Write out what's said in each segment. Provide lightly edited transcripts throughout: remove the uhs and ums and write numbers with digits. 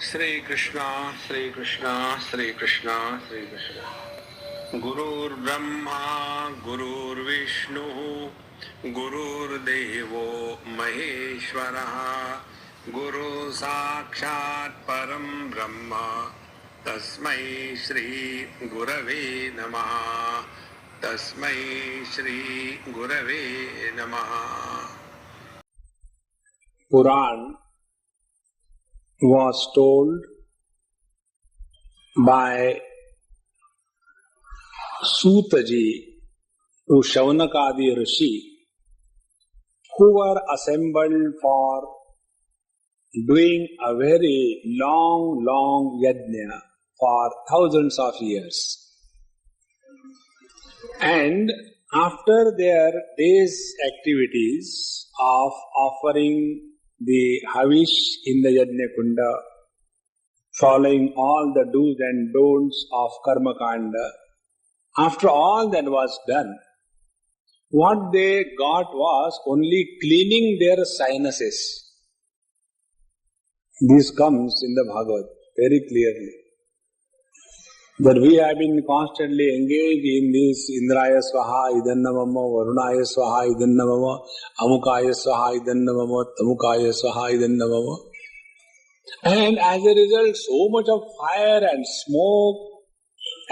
Shri Krishna, Shri Krishna, Shri Krishna, Shri Krishna. Gurur Brahma, Gurur Vishnu, Gurur Devo Maheshwaraha, Guru Sakshat Param Brahma, Tasmai Shri Gurave Namaha, Tasmai Shri Gurave Namaha. Puran was told by Sutaji to Shaunakadi Rishi, who were assembled for doing a very long yajna for thousands of years. And after their day's activities of offering the Havish in the Yajna Kunda, following all the do's and don'ts of Karma Kanda, after all that was done, what they got was only cleaning their sinuses. This comes in the Bhagavad very clearly. That we have been constantly engaged in this Indraya Swaha, Idannamama, Varunaya Swaha, Idannamama, Amukaya Swaha, Idannamama, Tamukaya Swaha, Idannamama. And as a result, so much of fire and smoke,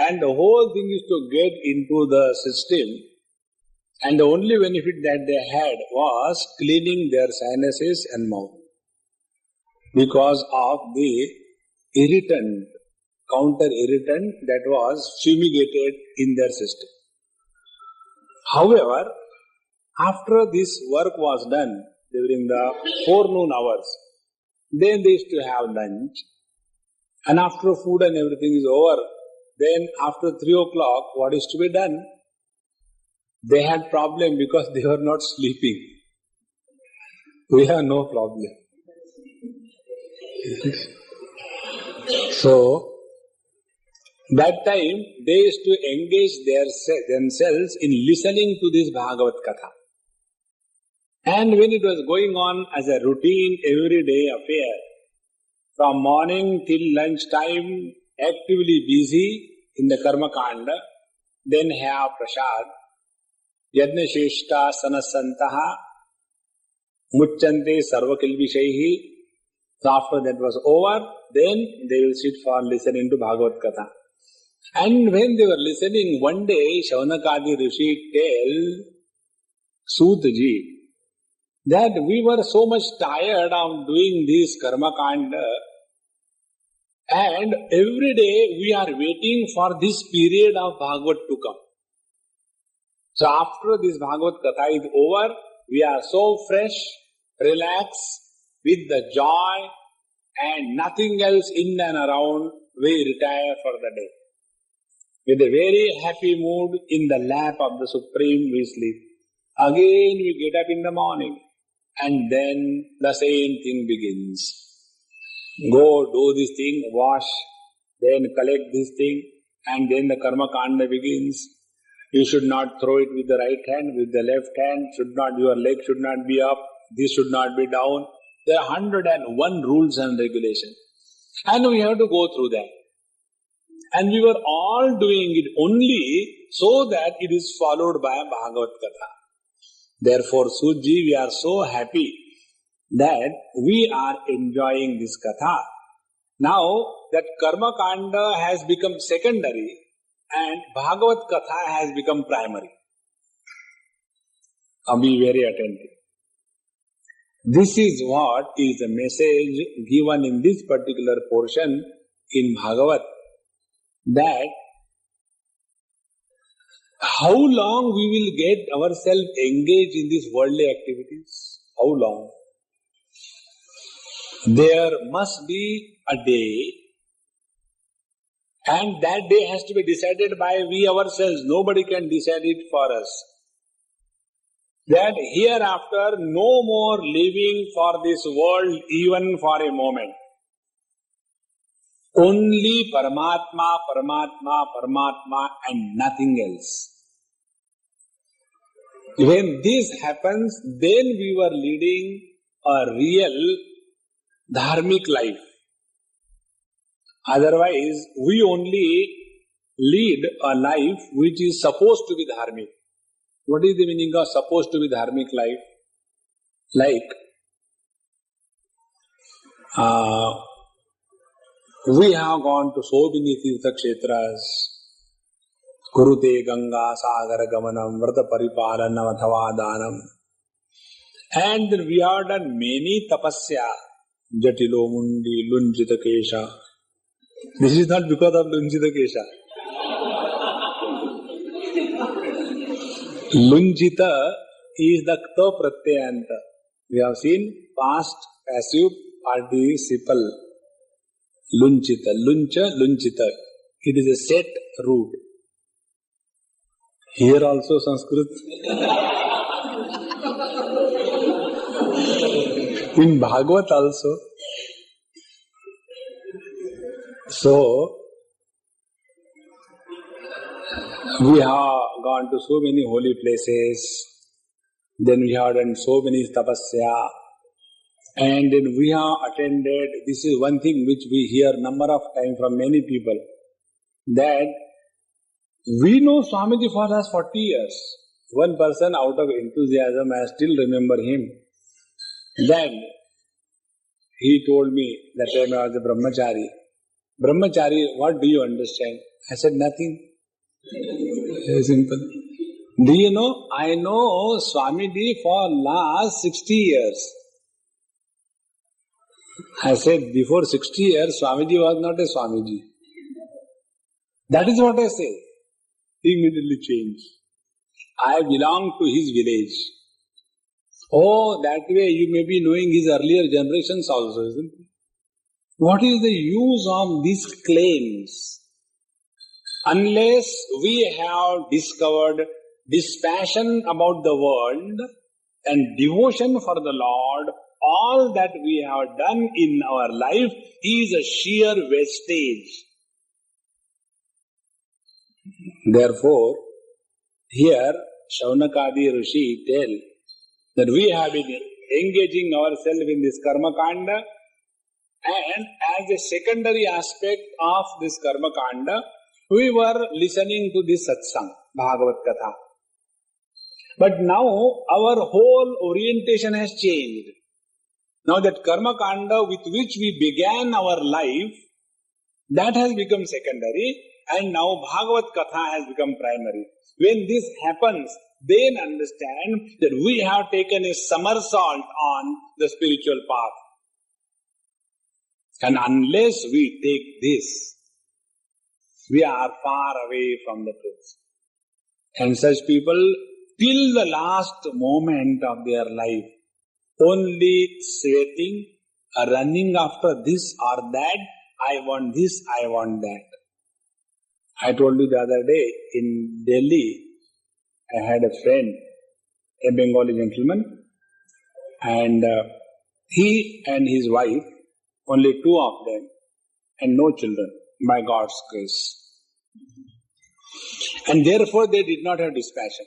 and the whole thing is to get into the system. And the only benefit that they had was cleaning their sinuses and mouth because of the irritant, counter-irritant that was fumigated in their system. However, after this work was done during the forenoon hours, then they used to have lunch, and after food and everything is over, then after 3 o'clock, what is to be done? They had problem because they were not sleeping. We have no problem. So, that time, they used to engage themselves in listening to this Bhagavad Katha. And when it was going on as a routine, everyday affair, from morning till lunch time, actively busy in the Karma Kanda, then have Prasad, Yajna Sheshta Sanasantaha, Muchante Sarvakilvishaihi. So after that was over, then they will sit for listening to Bhagavad Katha. And when they were listening, one day Shaunakadi Rishi tell Sutaji that we were so much tired of doing this Karma Kanda, and every day we are waiting for this period of Bhagavad to come. So after this Bhagavad Katha is over, we are so fresh, relaxed, with the joy and nothing else in and around, we retire for the day. With a very happy mood in the lap of the Supreme, we sleep. Again we get up in the morning, and then the same thing begins. Go do this thing, wash, then collect this thing, and then the Karma Kanda begins. You should not throw it with the right hand, with the left hand, your leg should not be up, this should not be down. There are 101 rules and regulations. And we have to go through that. And we were all doing it only so that it is followed by a Bhagavad Katha. Therefore, Suji, we are so happy that we are enjoying this Katha. Now, that Karma Kanda has become secondary and Bhagavad Katha has become primary. Be very attentive. This is what is the message given in this particular portion in Bhagavad, that how long we will get ourselves engaged in these worldly activities? How long? There must be a day, and that day has to be decided by we ourselves. Nobody can decide it for us. That hereafter no more living for this world even for a moment. Only Paramatma, Paramatma, Paramatma and nothing else. When this happens, then we were leading a real dharmic life. Otherwise, we only lead a life which is supposed to be dharmic. What is the meaning of supposed to be dharmic life? Like, we have gone to so many Tirtha Kshetras, Kurute Ganga Sagara Gamanam, Vrata Paripalanam Athava Danam. And then we have done many tapasya, Jatilo Mundi, Lunjita Kesha. This is not because of Lunjita Kesha. Lunjita is the kta pratyayanta. We have seen past, passive, participle. Lunchita, luncha, lunchita. It is a set root. Here also Sanskrit. In Bhagvat also. So, we have gone to so many holy places, then we have done so many tapasya, and then we have attended, this is one thing which we hear number of times from many people, that we know Swamiji for last 40 years. One person out of enthusiasm, I still remember him, then he told me that time I was a brahmachari. Brahmachari, what do you understand? I said, nothing. Very simple. Do you know, I know Swamiji for last 60 years. I said, before 60 years, Swamiji was not a Swamiji. That is what I say. He immediately changed. I belong to his village. Oh, that way you may be knowing his earlier generations also, isn't it? What is the use of these claims? Unless we have discovered dispassion about the world and devotion for the Lord, all that we have done in our life is a sheer wastage. Therefore, here Shaunakadi Rishi tell that we have been engaging ourselves in this karma kanda, and as a secondary aspect of this karma kanda, we were listening to this satsang, Bhagavat Katha. But now our whole orientation has changed. Now that karma kanda with which we began our life, that has become secondary, and now Bhagavat Katha has become primary. When this happens, then understand that we have taken a somersault on the spiritual path. And unless we take this, we are far away from the truth. And such people, till the last moment of their life, only sweating, running after this or that, I want this, I want that. I told you the other day, in Delhi, I had a friend, a Bengali gentleman, and he and his wife, only two of them, and no children, by God's grace. And therefore they did not have dispassion.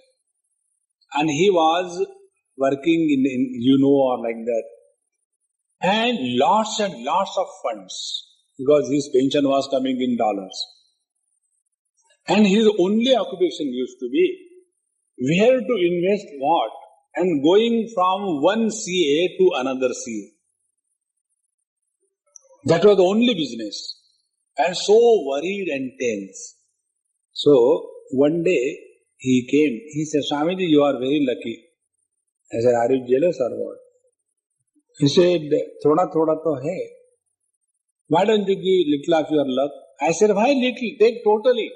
And he was working in or like that. And lots of funds, because his pension was coming in dollars. And his only occupation used to be where to invest what, and going from one CA to another CA. That was the only business. And so worried and tense. So one day he came, he said, Swamiji, you are very lucky. I said, are you jealous or what? He said, thoda to hai. Why don't you give little of your luck? I said, why little? Take totally.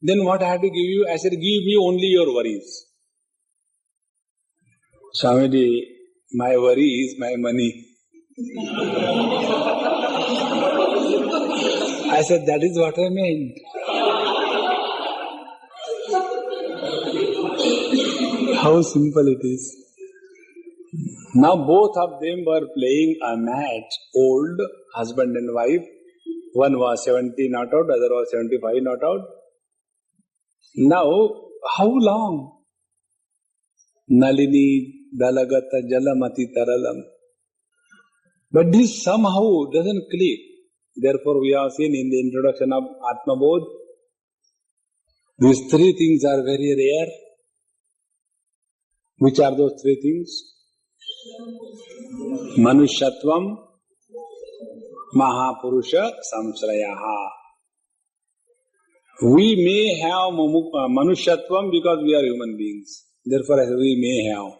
Then what I have to give you? I said, give me only your worries. Swamiji, my worry is my money. I said, that is what I meant. How simple it is. Now both of them were playing a match, old husband and wife. One was 70 not out, other was 75 not out. Now, how long? Nalini dalagata jalamati taralam. But this somehow doesn't click. Therefore, we have seen in the introduction of Atma Bodh, these three things are very rare. Which are those three things? Manushyatvam, Mahapurusha, Samsrayaha. We may have Manushyatvam because we are human beings. Therefore, we may have.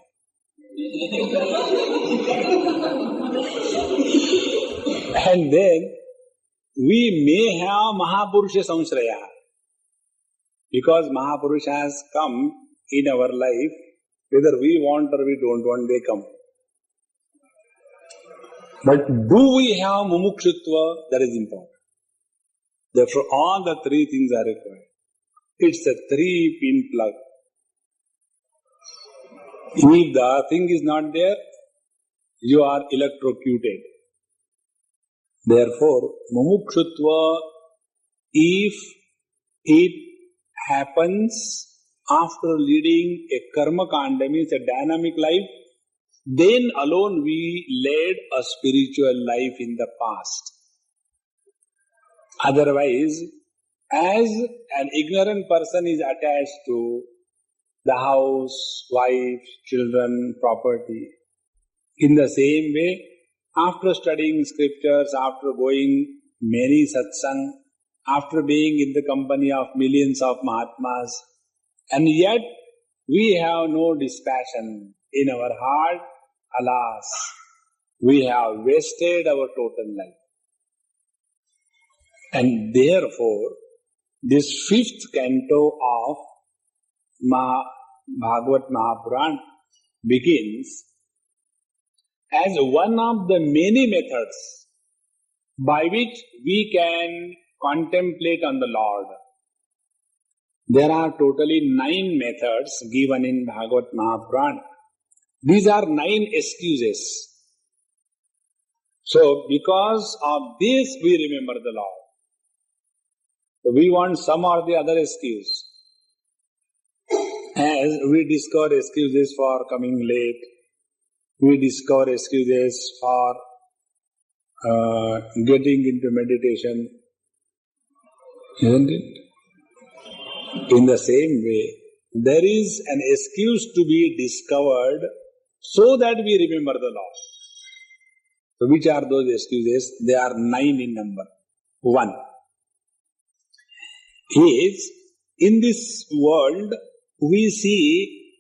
And then, we may have Mahapurusha Samsraya. Because Mahapurusha has come in our life, whether we want or we don't want, they come. But do we have Mumukshutva? That is important. Therefore, all the three things are required. It's a 3-pin plug. If the thing is not there, you are electrocuted. Therefore, Mumukshutva, if it happens after leading a karma kanda, means a dynamic life, then alone we led a spiritual life in the past. Otherwise, as an ignorant person is attached to the house, wife, children, property, in the same way, after studying scriptures, after going many satsang, after being in the company of millions of Mahatmas, and yet we have no dispassion in our heart, alas, we have wasted our total life. And therefore, this 5th canto of Bhagavad Mahapuran begins as one of the many methods by which we can contemplate on the Lord. There are totally 9 methods given in Bhagavad Mahapuran. These are 9 excuses. So, because of this, we remember the Lord. So, we want some or the other excuse. As we discover excuses for coming late, we discover excuses for getting into meditation, isn't it? In the same way, there is an excuse to be discovered so that we remember the Lord. So, which are those excuses? They are 9 in number. 1 is, in this world, we see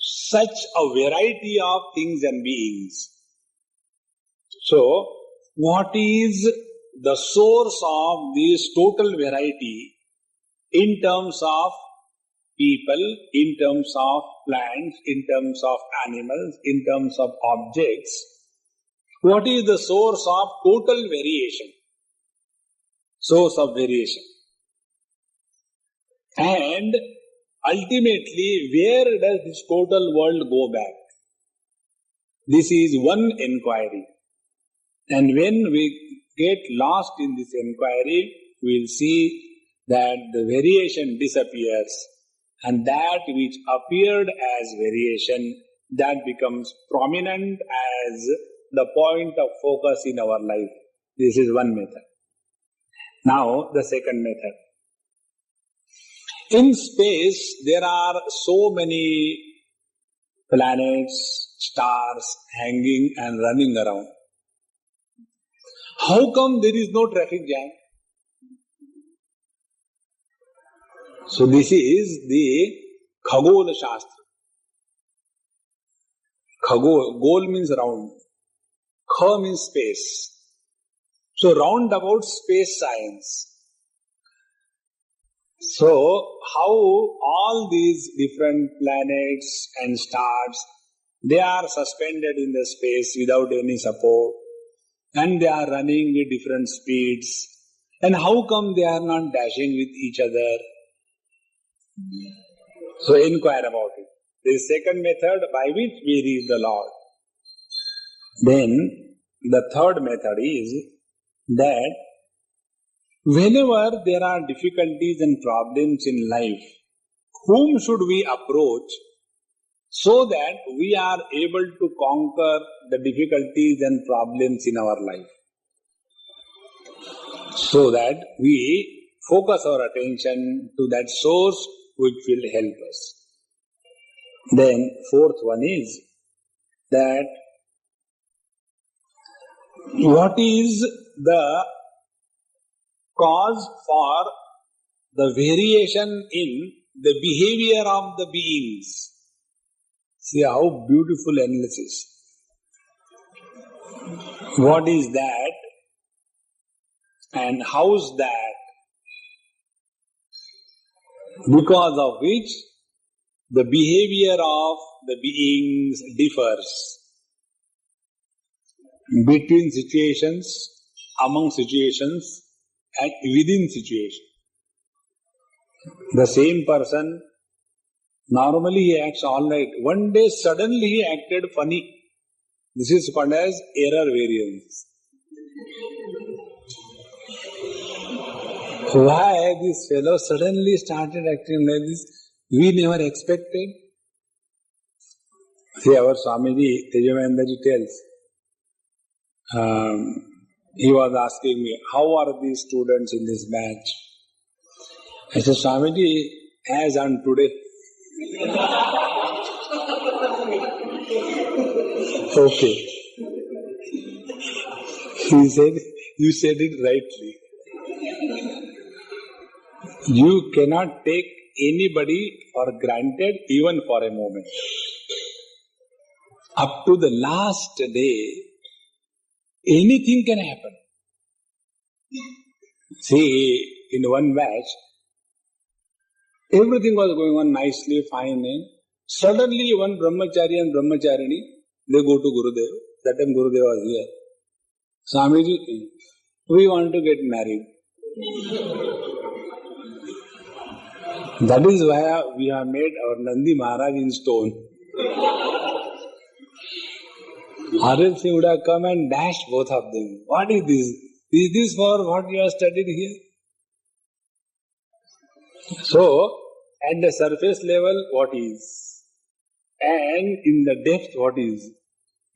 such a variety of things and beings. So, what is the source of this total variety in terms of people, in terms of plants, in terms of animals, in terms of objects? What is the source of total variation? Source of variation. And ultimately, where does this total world go back? This is one inquiry. And when we get lost in this inquiry, we will see that the variation disappears, and that which appeared as variation, that becomes prominent as the point of focus in our life. This is one method. Now, the second method. In space, there are so many planets, stars hanging and running around. How come there is no traffic jam? So this is the Khagola Shastra. Gol means round. Kha means space. So roundabout space science. So how all these different planets and stars, they are suspended in the space without any support, and they are running with different speeds, and how come they are not dashing with each other? So inquire about it. This second method by which we reach the Lord. Then the third method is that whenever there are difficulties and problems in life, whom should we approach so that we are able to conquer the difficulties and problems in our life? so that we focus our attention to that source which will help us. Then fourth one is that what is the cause for the variation in the behavior of the beings? See how beautiful analysis. What is that and how's that? Because of which the behavior of the beings differs between situations, among situations, and within situations. The same person, normally he acts all right. One day suddenly he acted funny. This is called as error variance. Why this fellow suddenly started acting like this? We never expected. See, our Swamiji, Anubhavanandaji tells, he was asking me, how are these students in this batch? I said, Swamiji, as on today. Okay. He said, you said it rightly. You cannot take anybody for granted even for a moment. Up to the last day, anything can happen. See, in one batch, everything was going on nicely, fine. Suddenly, one brahmachari and brahmacharini, they go to Gurudev. That time Gurudev was here. Swamiji, we want to get married. That is why we have made our Nandi Maharaj in stone. Or else he would have come and dashed both of them. What is this? Is this for what you have studied here? So, at the surface level, what is? And in the depth, what is?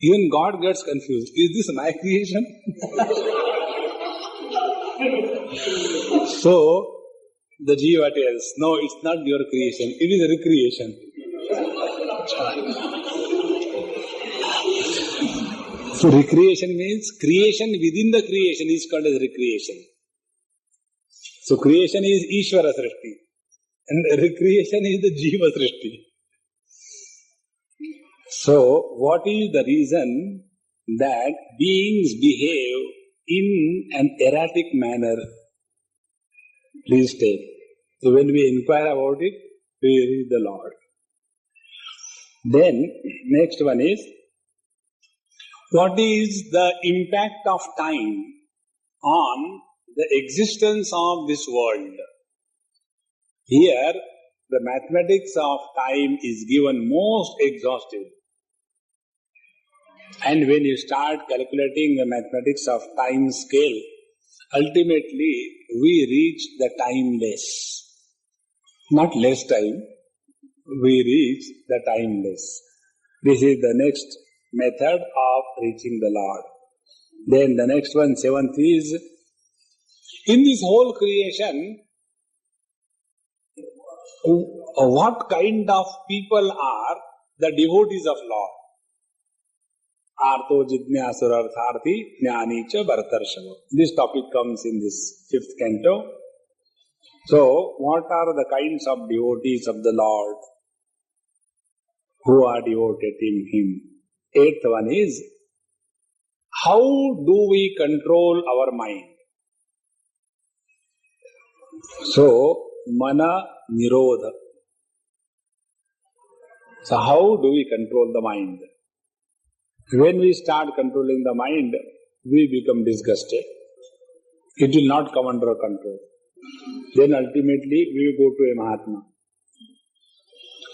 Even God gets confused. Is this my creation? So, the Jiva tells, no, it's not your creation, it is a recreation. So, recreation means creation within the creation is called as recreation. So, creation is Ishvara Srishti and recreation is the Jiva Srishti. So, what is the reason that beings behave in an erratic manner? Please tell. So, when we inquire about it, we read the Lord. Then, next one is, what is the impact of time on the existence of this world? Here, the mathematics of time is given most exhaustive. And when you start calculating the mathematics of time scale, ultimately we reach the timeless. Not less time, we reach the timeless. This is the next method of reaching the Lord. Then the next one, seventh is, in this whole creation, what kind of people are the devotees of Lord? Artho jidnyasarartharthi jnani cha bhartarshava. This topic comes in this 5th canto. So, what are the kinds of devotees of the Lord who are devoted in Him? 8th one is, how do we control our mind? So, mana nirodha. So, how do we control the mind? When we start controlling the mind, we become disgusted. It will not come under control. Then ultimately we go to a Mahatma.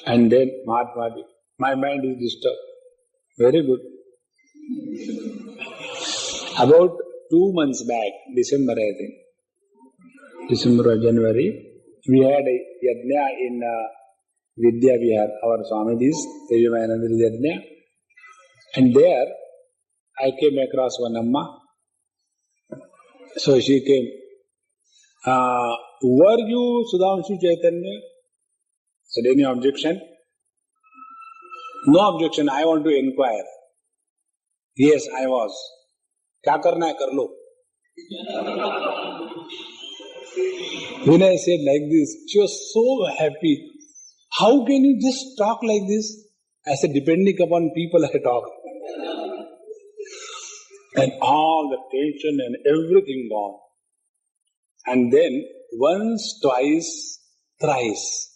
And then Mahatma, my mind is disturbed. Very good. About 2 months back, December I think, December or January, we had a yajna in Vidya Vihar, our Swamiji's, Anubhavanandaji's yajna. And there, I came across one Amma. So she came, Were you Sudhanshu Chaitanya? Said any objection? No objection. I want to inquire. Yes, I was. क्या करना है कर लो. When I said like this, she was so happy. How can you just talk like this? I said, depending upon people I talk. And all the tension and everything gone. And then once, twice, thrice,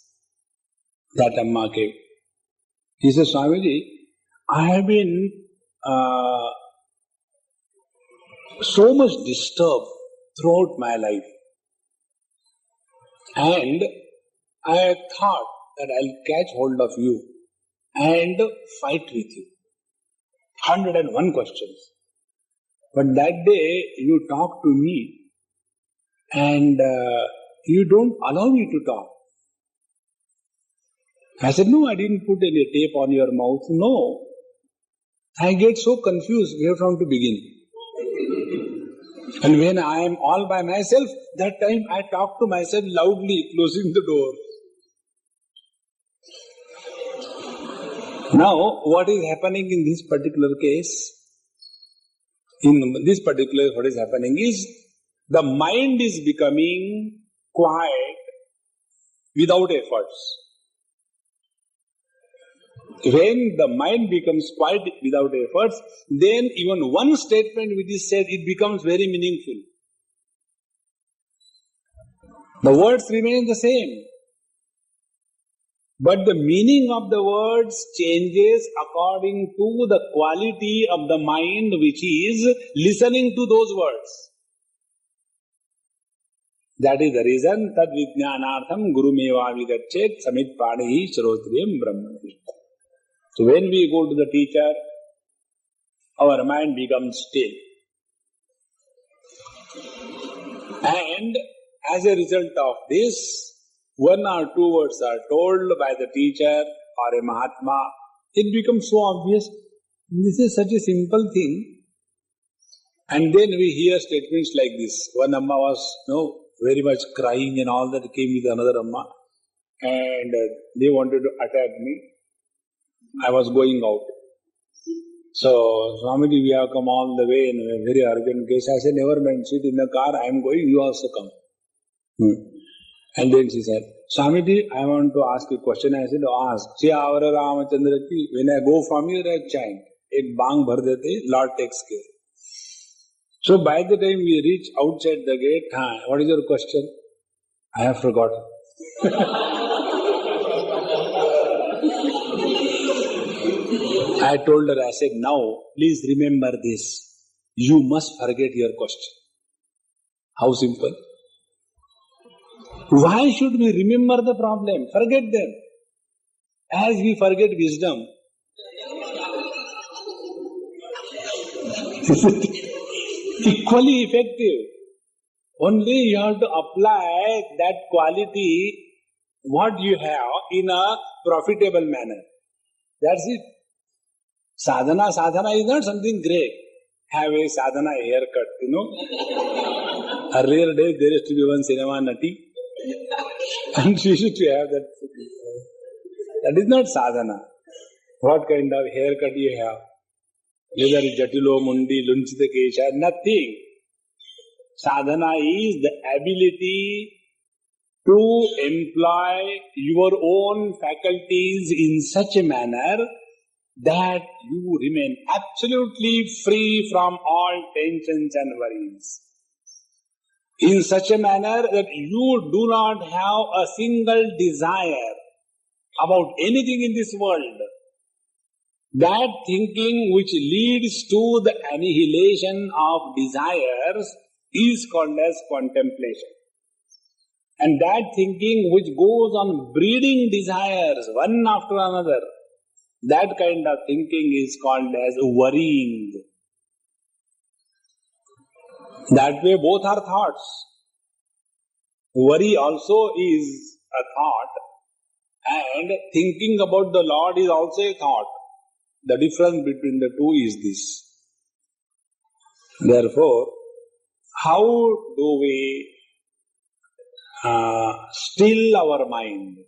that Amma came. He said, Swamiji, I have been so much disturbed throughout my life. And I thought that I'll catch hold of you and fight with you. 101 questions. But that day you talked to me and you don't allow me to talk. I said, no, I didn't put any tape on your mouth. No. I get so confused where from to begin. And when I am all by myself, that time I talk to myself loudly, closing the door. Now, what is happening in this particular case? In this particular, what is happening is, the mind is becoming quiet without efforts. When the mind becomes quiet without efforts, then even one statement which is said, it becomes very meaningful. The words remain the same. But the meaning of the words changes according to the quality of the mind which is listening to those words. That is the reason, tad vijnanartham gurumeva vigachet samit panihi charotriyam brahmani. So when we go to the teacher, our mind becomes still. And as a result of this, one or two words are told by the teacher or a Mahatma, it becomes so obvious. This is such a simple thing. And then we hear statements like this. One Amma was very much crying and all that, came with another Amma. And they wanted to attack me. I was going out. So, Swamiji, we have come all the way in a very urgent case. I said, never mind, sit in the car, I am going, you also come. And then she said, Swamiji, I want to ask a question. I said, ask. Chiyavara Ramachandra ki, when I go from here, I chant. Ek bang bhar dete, Lord takes care. So by the time we reach outside the gate, what is your question? I have forgotten. I told her, I said, now, please remember this. You must forget your question. How simple? Why should we remember the problem? Forget them. As we forget wisdom. Equally effective. Only you have to apply that quality, what you have, in a profitable manner. That's it. Sadhana is not something great. Have a sadhana haircut, Earlier days there used to be one cinema nati. And she used to have that. That is not sadhana. What kind of haircut you have? Whether jatilo, mundi, lunchita kesha, nothing. Sadhana is the ability to employ your own faculties in such a manner that you remain absolutely free from all tensions and worries. In such a manner that you do not have a single desire about anything in this world. That thinking which leads to the annihilation of desires is called as contemplation. And that thinking which goes on breeding desires one after another, that kind of thinking is called as worrying. That way both are thoughts. Worry also is a thought, and thinking about the Lord is also a thought. The difference between the two is this. Therefore, how do we still our mind.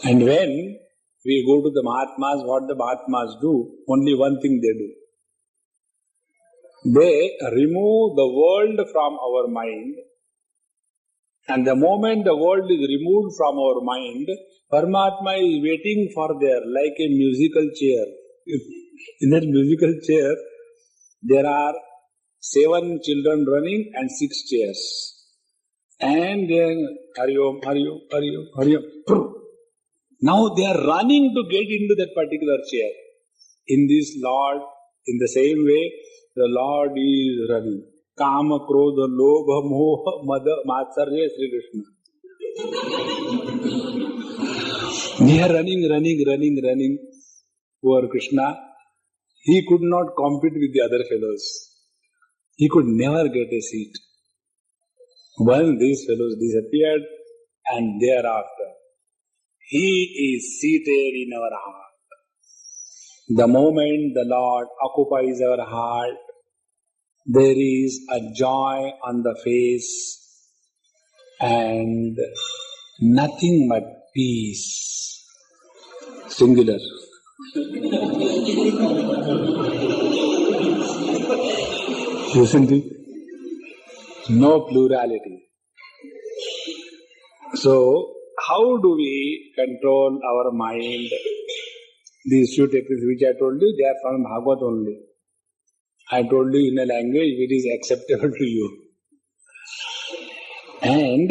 And when we go to the Mahatmas, what the Mahatmas do, only one thing they do. They remove the world from our mind, and the moment the world is removed from our mind, Paramatma is waiting for there like a musical chair. In that musical chair, there are 7 children running and 6 chairs. And then, Hari Om, Hari Om, Hari Om, Hari Om. Now they are running to get into that particular chair. In this Lord, in the same way, the Lord is running. Kama, Krodha, Lobha, Moha, Mada, Matsarya, Sri Krishna. They are running. Poor Krishna, he could not compete with the other fellows. He could never get a seat. Once these fellows disappeared, and thereafter, he is seated in our heart. The moment the Lord occupies our heart, there is a joy on the face and nothing but peace. Singular. Isn't it? No plurality. So, how do we control our mind? These few techniques which I told you, they are from Bhagavad only. I told you in a language which is acceptable to you. And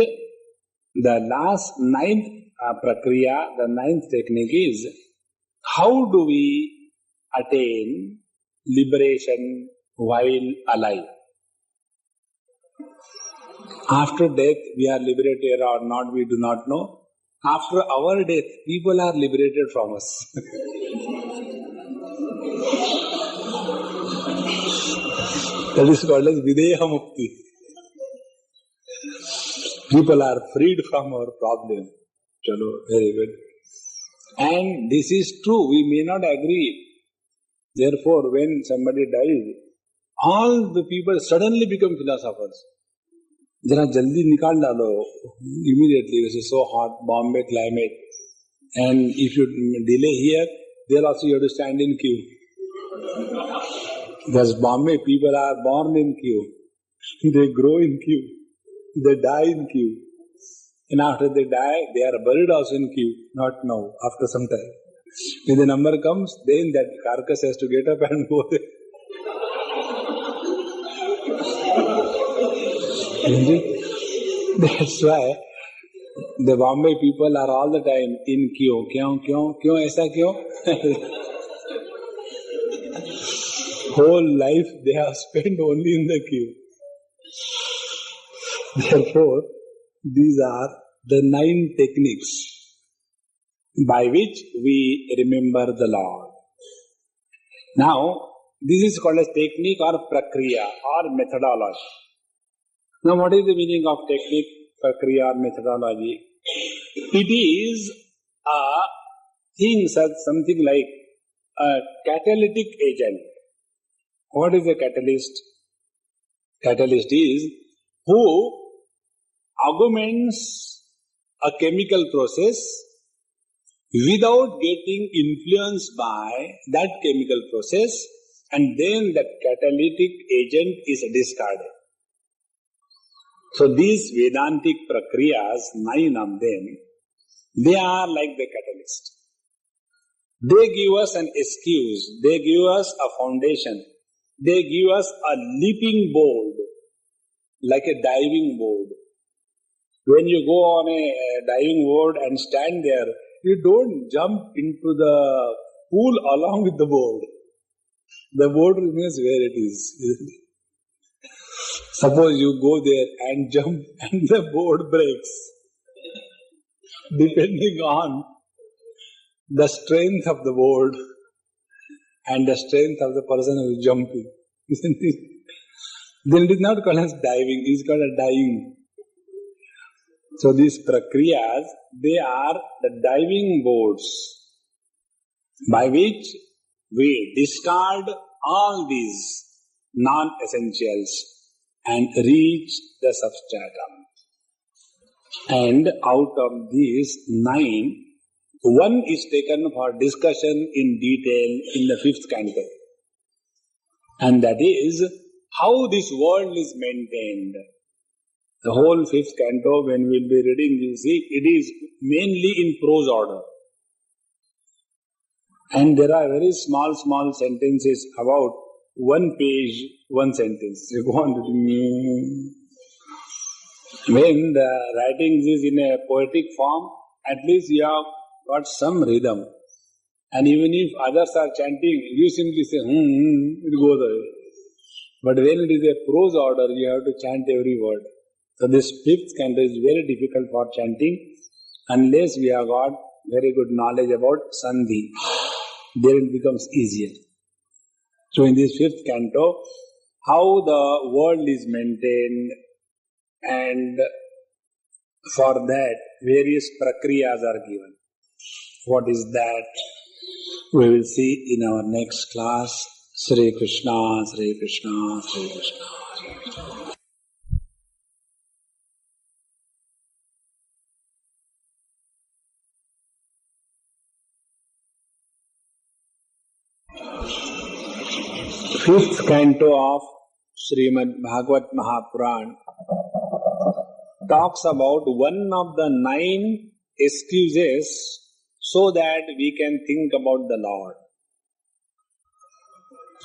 the last 9th prakriya, the 9th technique is, how do we attain liberation while alive? After death, we are liberated or not, we do not know. After our death, people are liberated from us. That is called as Videha Mukti. People are freed from our problem. Chalo, very good. And this is true, we may not agree. Therefore, when somebody dies, all the people suddenly become philosophers. Jara jaldi nikal dalo, immediately, this is so hot, Bombay climate. And if you delay here, there also you have to stand in queue. Because Bombay people are born in queue. They grow in queue. They die in queue. And after they die, they are buried also in queue. Not now, after some time. When the number comes, then that carcass has to get up and go there. That's why the Bombay people are all the time in queue. Kyun, aisa kyun? Whole life they have spent only in the queue. Therefore, these are the 9 techniques by which we remember the Lord. Now, this is called as technique or prakriya or methodology. Now, what is the meaning of technique, prakriya or methodology? It is a thing, something like a catalytic agent. What is a catalyst? Catalyst is who augments a chemical process without getting influenced by that chemical process, and then that catalytic agent is discarded. So these Vedantic prakriyas, 9 of them, they are like the catalyst. They give us an excuse, they give us a foundation, they give us a leaping board, like a diving board. When you go on a diving board and stand there, you don't jump into the pool along with the board. The board remains where it is. Suppose you go there and jump and the board breaks. Depending on the strength of the board and the strength of the person who is jumping. Isn't it? Then it is not called as diving, it is called as dying. So these prakriyas, they are the diving boards by which we discard all these non-essentials and reach the substratum. And out of these 9, one is taken for discussion in detail in the 5th canto. And that is how this world is maintained. The whole 5th canto, when we will be reading, you see, it is mainly in prose order. And there are very small sentences, about 1 page, 1 sentence. You go on reading. When the writing is in a poetic form, at least you have got some rhythm. And even if others are chanting, you simply say, it goes away. But when it is a prose order, you have to chant every word. So this 5th canto is very difficult for chanting, unless we have got very good knowledge about Sandhi. Then it becomes easier. So in this 5th canto, how the world is maintained, and for that various prakriyas are given. What is that? We will see in our next class. Sri Krishna, Sri Krishna, Sri Krishna. 5th canto of Shrimad Bhagwatam Mahapuran talks about one of the 9 excuses so that we can think about the Lord.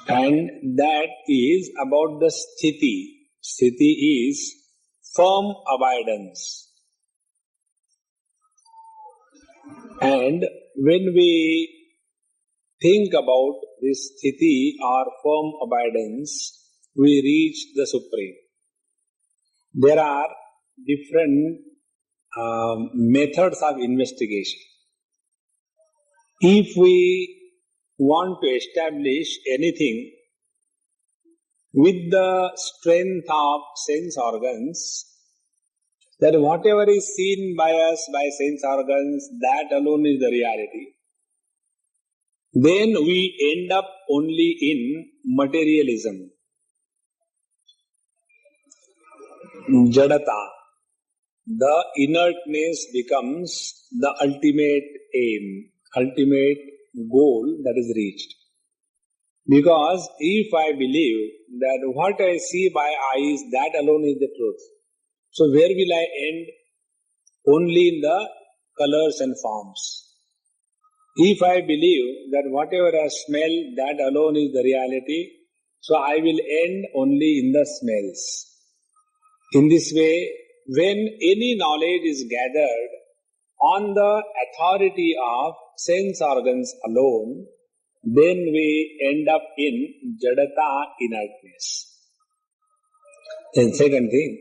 And that is about the sthiti. Sthiti is firm abidance. And when we think about this sthiti or firm abidance, we reach the Supreme. There are different methods of investigation. If we want to establish anything with the strength of sense organs, that whatever is seen by us by sense organs, that alone is the reality, then we end up only in materialism, jadata. The inertness becomes the ultimate aim, ultimate goal that is reached. Because if I believe that what I see by eyes, that alone is the truth, so where will I end? Only in the colors and forms. If I believe that whatever I smell, that alone is the reality, so I will end only in the smells. In this way, when any knowledge is gathered on the authority of sense organs alone, then we end up in jadata, inertness. Then second thing,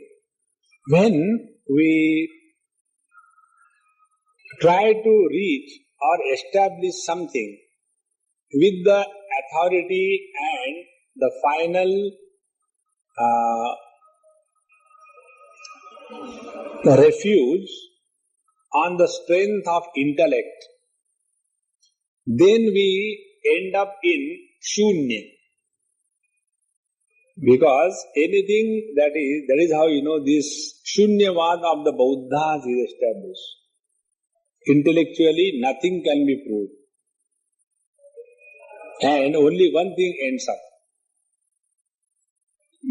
when we try to reach or establish something with the authority and the final refuge on the strength of intellect, then we end up in shunya. Because anything that is how this shunyavad of the Buddhas is established. Intellectually nothing can be proved. And only one thing ends up.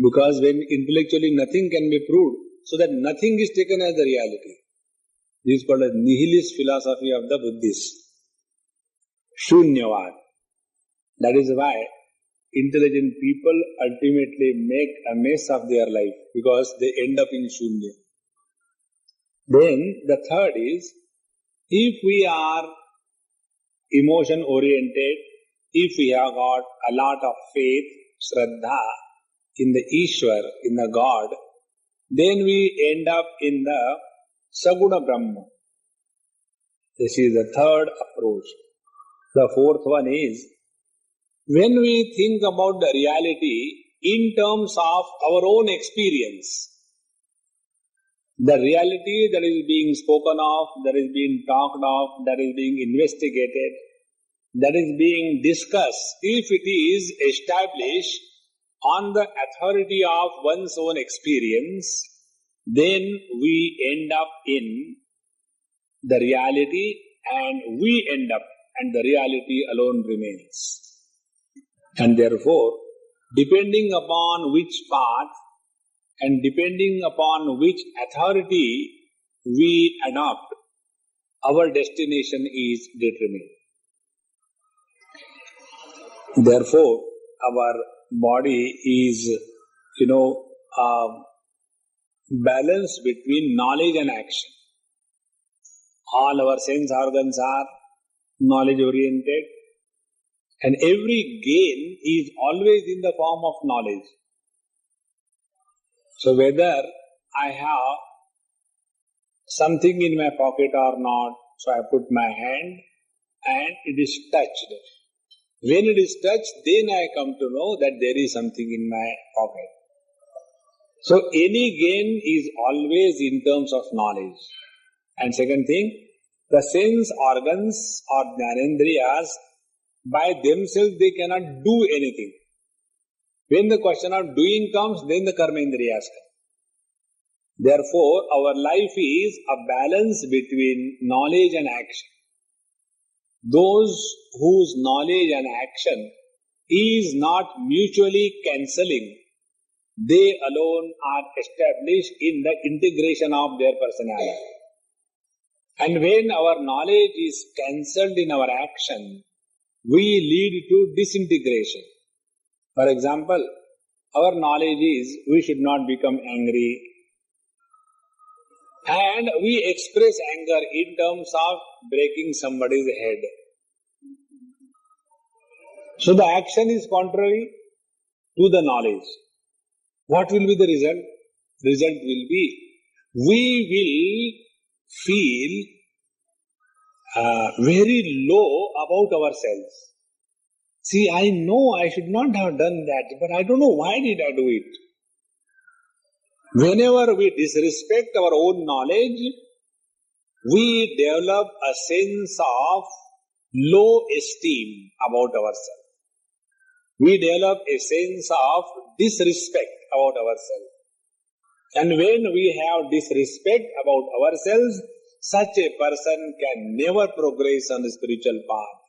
Because when intellectually nothing can be proved, so that nothing is taken as the reality. This is called a nihilist philosophy of the Buddhists. Shunyavad. That is why intelligent people ultimately make a mess of their life, because they end up in shunya. Then the third is, if we are emotion oriented, if we have got a lot of faith, shraddha in the Ishwar, in the God, then we end up in the Saguna Brahma. This is the third approach. The fourth one is, when we think about the reality in terms of our own experience, the reality that is being spoken of, that is being talked of, that is being investigated, that is being discussed, if it is established on the authority of one's own experience, then we end up in the reality and we end up and the reality alone remains. And therefore, depending upon which path and depending upon which authority we adopt, our destination is determined. Therefore, our body is, balance between knowledge and action. All our sense organs are knowledge oriented, and every gain is always in the form of knowledge. So whether I have something in my pocket or not, so I put my hand and it is touched. When it is touched, then I come to know that there is something in my pocket. So any gain is always in terms of knowledge. And second thing, the sense organs or jnanendriyas, by themselves they cannot do anything. When the question of doing comes, then the karmendriyas come. Therefore, our life is a balance between knowledge and action. Those whose knowledge and action is not mutually cancelling, they alone are established in the integration of their personality. And when our knowledge is cancelled in our action, we lead to disintegration. For example, our knowledge is we should not become angry, and we express anger in terms of breaking somebody's head. So the action is contrary to the knowledge. What will be the result? Result will be, we will feel very low about ourselves. See, I know I should not have done that, but I don't know why did I do it. Whenever we disrespect our own knowledge, we develop a sense of low esteem about ourselves. We develop a sense of disrespect about ourselves. And when we have disrespect about ourselves, such a person can never progress on the spiritual path.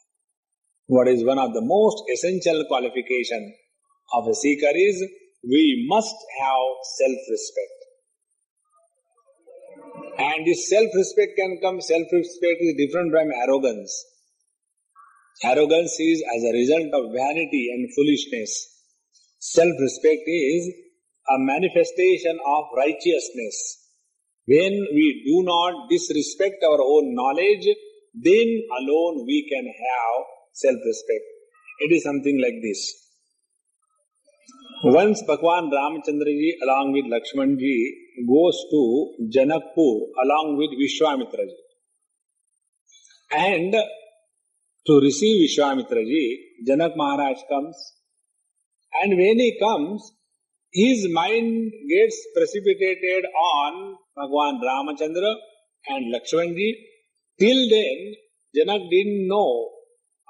What is one of the most essential qualifications of a seeker is, we must have self-respect. And this self-respect can come, self-respect is different from arrogance. Arrogance is as a result of vanity and foolishness. Self-respect is a manifestation of righteousness. When we do not disrespect our own knowledge, then alone we can have self-respect. It is something like this. Once Bhagwan Ramachandraji along with Lakshmanji goes to Janakpur along with Vishwamitraji. And to receive Vishwamitraji, Janak Maharaj comes. And when he comes, his mind gets precipitated on Bhagwan Ramachandra and Lakshmanji. Till then, Janak didn't know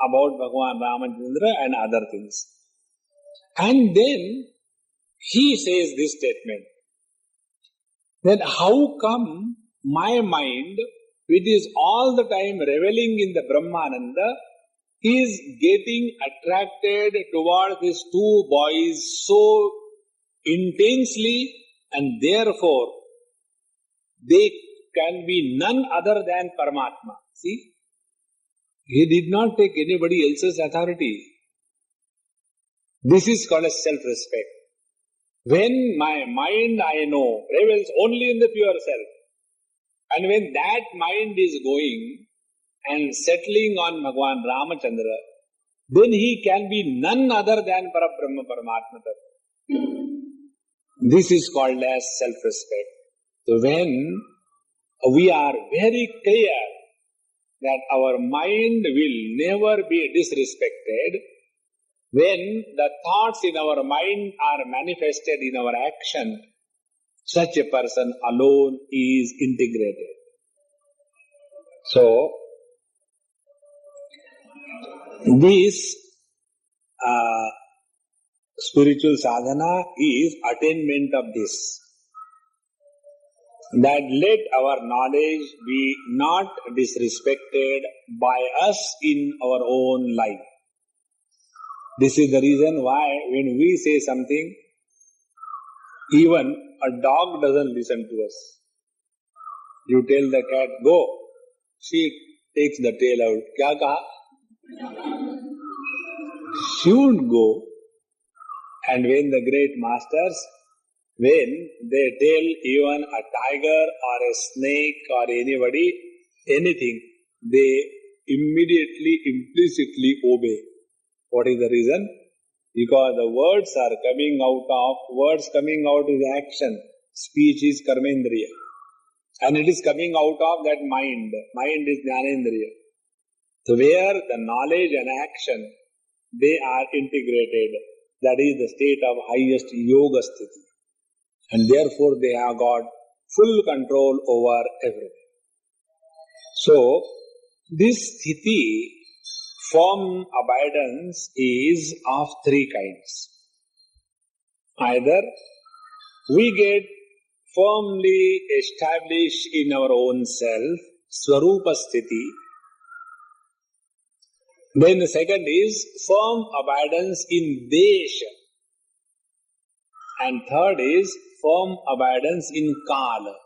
about Bhagwan Ramachandra and other things. And then he says this statement, that how come my mind, which is all the time reveling in the Brahmananda, is getting attracted toward these two boys so intensely, and therefore they can be none other than Paramatma. See, he did not take anybody else's authority. This is called as self-respect. When my mind, I know, revels only in the pure self, and when that mind is going and settling on Bhagwan Ramachandra, then he can be none other than Parabrahma Paramatma. This is called as self-respect. So when we are very clear that our mind will never be disrespected, when the thoughts in our mind are manifested in our action, such a person alone is integrated. So, this spiritual sadhana is attainment of this. That let our knowledge be not disrespected by us in our own life. This is the reason why when we say something, even a dog doesn't listen to us. You tell the cat, go. She takes the tail out. Kya kaha? She would go. And when the great masters, when they tell even a tiger or a snake or anybody anything, they immediately, implicitly obey. What is the reason? Because the words coming out is action. Speech is karmendriya. And it is coming out of that mind. Mind is jnanendriya. So where the knowledge and action, they are integrated. That is the state of highest yoga sthiti. And therefore they have got full control over everything. So, this sthiti, firm abidance, is of three kinds. Either we get firmly established in our own self, swarupa sthiti. Then the second is firm abidance in desha. And third is firm abidance in kala.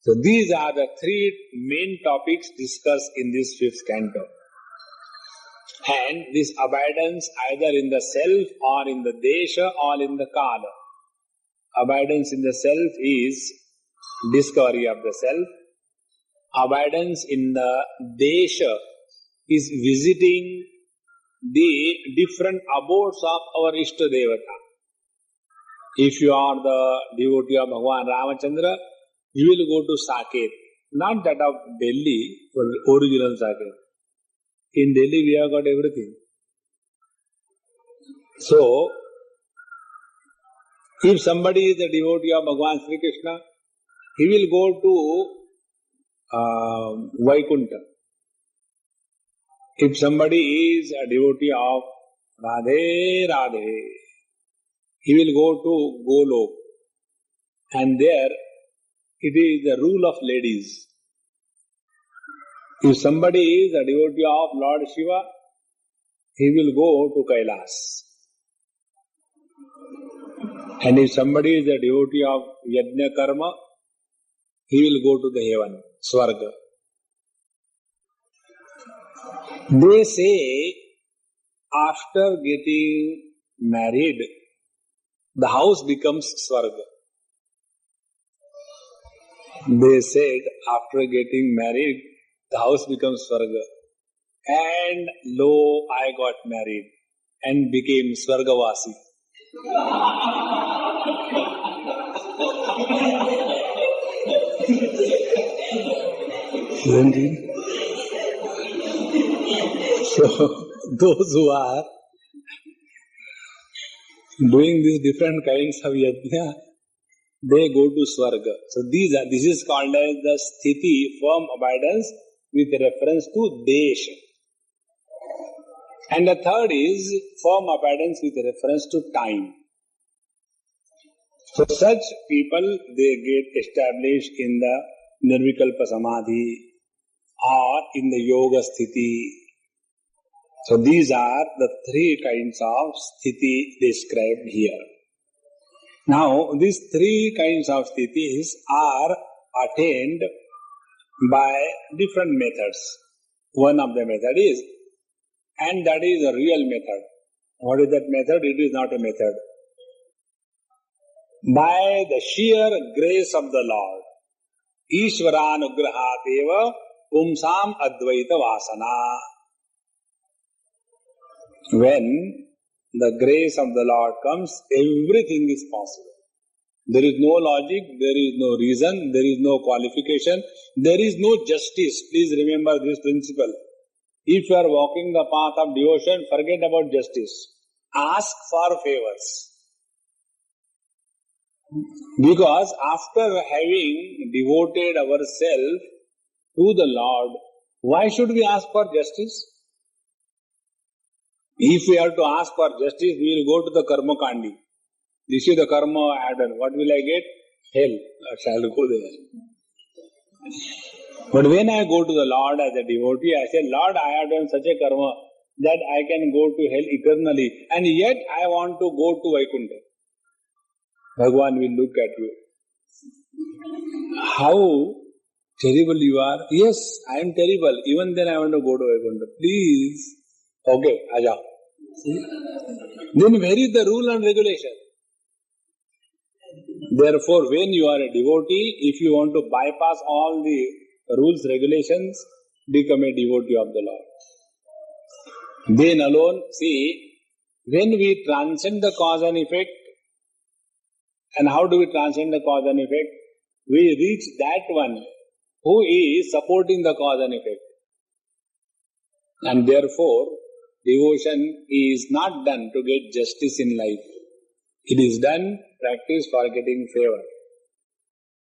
So these are the three main topics discussed in this fifth canto. And this abidance either in the self or in the desha or in the kala. Abidance in the self is discovery of the self. Abidance in the desha is visiting the different abodes of our Ishta Devata. If you are the devotee of Bhagwan Ramachandra, you will go to Saket, not that of Delhi, but original Saket. In Delhi we have got everything. So, if somebody is a devotee of Bhagwan Sri Krishna, he will go to Vaikuntha. If somebody is a devotee of Radhe Radhe, he will go to Golok. And there it is the rule of ladies. If somebody is a devotee of Lord Shiva, he will go to Kailas. And if somebody is a devotee of Yajna Karma, he will go to the heaven, Swarga. They say after getting married, the house becomes Swarga. They said after getting married, the house becomes Swarga. And lo, I got married and became Swargavasi. So, those who are doing these different kinds of yajna, they go to Swarga. So this is called as the sthiti, firm abidance with reference to desha. And the third is firm abidance with reference to time. So such people, they get established in the Nirvikalpa Samadhi or in the Yoga Sthiti. So these are the three kinds of Sthiti described here. Now, these three kinds of Sthitis are attained by different methods. One of the method is, and that is a real method. What is that method? It is not a method. By the sheer grace of the Lord, Ishvaranugrahateva Pumsam Advaita Vasana. When the grace of the Lord comes, everything is possible. There is no logic, there is no reason, there is no qualification, there is no justice. Please remember this principle. If you are walking the path of devotion, forget about justice. Ask for favors. Because after having devoted ourselves to the Lord, why should we ask for justice? If we have to ask for justice, we will go to the karma kandi. This is the karma I have done. What will I get? Hell. I shall go there. But when I go to the Lord as a devotee, I say, Lord, I have done such a karma that I can go to hell eternally, and yet I want to go to Vaikuntha. Bhagwan will look at you. How terrible you are. Yes, I am terrible. Even then I want to go to Vaikuntha. Please. Okay, aja. Then where is the rule and regulation? Therefore, when you are a devotee, if you want to bypass all the rules, regulations, become a devotee of the Lord. Then alone, see, when we transcend the cause and effect, and how do we transcend the cause and effect? We reach that one who is supporting the cause and effect. And therefore, devotion is not done to get justice in life. It is done, practice for getting favor.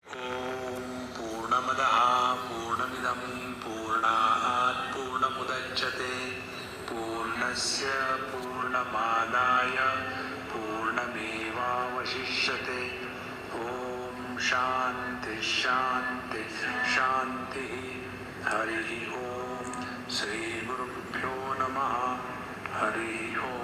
Om Purnamadaha Purnamidam Purnat Purnamudachyate Purnasya Purnamadaya Purnameva Vashishyate. Om Shanti Shanti Shanti. Hari Om. Shri Gurubhyo Namaha. Hari Om.